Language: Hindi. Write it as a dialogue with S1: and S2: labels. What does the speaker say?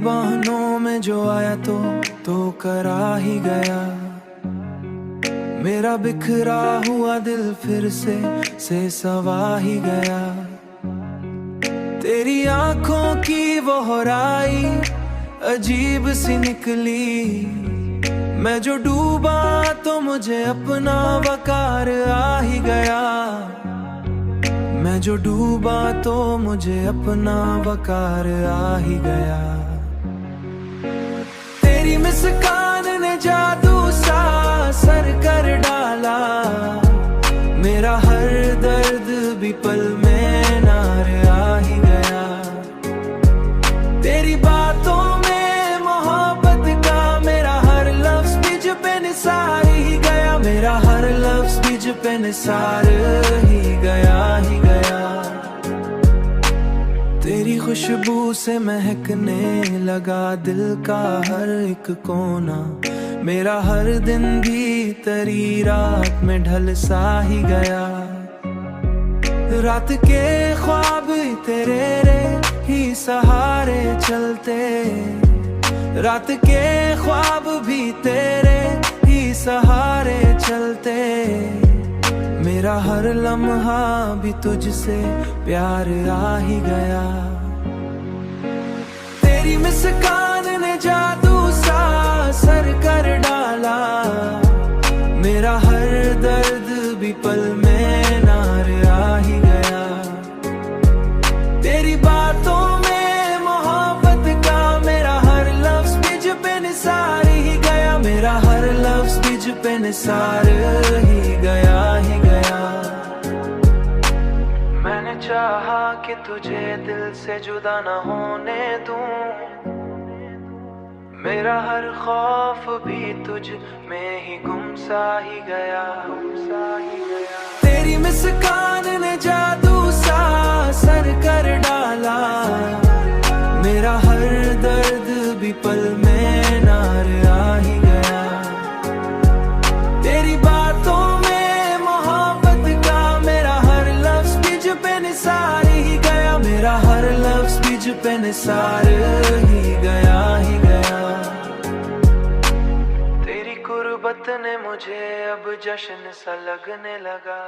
S1: बाहों में जो आया तो करा ही गया। मेरा बिखरा हुआ दिल फिर से सवा ही गया। तेरी आंखों की वो राई अजीब सी निकली। मैं जो डूबा तो मुझे अपना वकार आ ही गया। मैं जो डूबा तो मुझे अपना वकार आ ही गया। तेरी मुस्कान ने जादू सा असर कर डाला। मेरा हर दर्द भी पल में नार आ ही गया। तेरी बातों में मोहब्बत का मेरा हर लफ्ज बीज पे निसार ही गया। मेरा हर लफ्ज बीज पे निसार ही गया ही गया। तेरी खुशबू से महकने लगा दिल का हर एक कोना। मेरा हर दिन भी तेरी रात में ढल सा ही गया। रात के ख्वाब तेरे ही सहारे चलते। रात के ख्वाब भी तेरे ही सहारे चलते। मेरा हर लम्हा भी तुझसे प्यार आ ही गया। तेरी मुस्कान ने जादू सा असर कर डाला। मेरा हर दर्द भी पल में नार आ ही गया। तेरी बातों में मोहब्बत का मेरा हर लफ्ज बीज पे निसार ही गया। मेरा हर लफ्ज बीज पे निसार ही गया ही गया। मैंने चाहा कि तुझे दिल से जुदा न होने दूं। मेरा हर खौफ भी तुझ में ही गुम सा ही गया। तेरी मुस्कान ने जादू सा असर कर डाला। मेरा हर दर्द भी पल में नार आ ही गया। तेरी बातों में मोहब्बत का मेरा हर लफ्ज बीज पे निसार ही गया। मेरा हर लफ्ज बीज पे निसार ही गया ही गया। तेरी कुर्बत ने मुझे अब जश्न सा लगने लगा।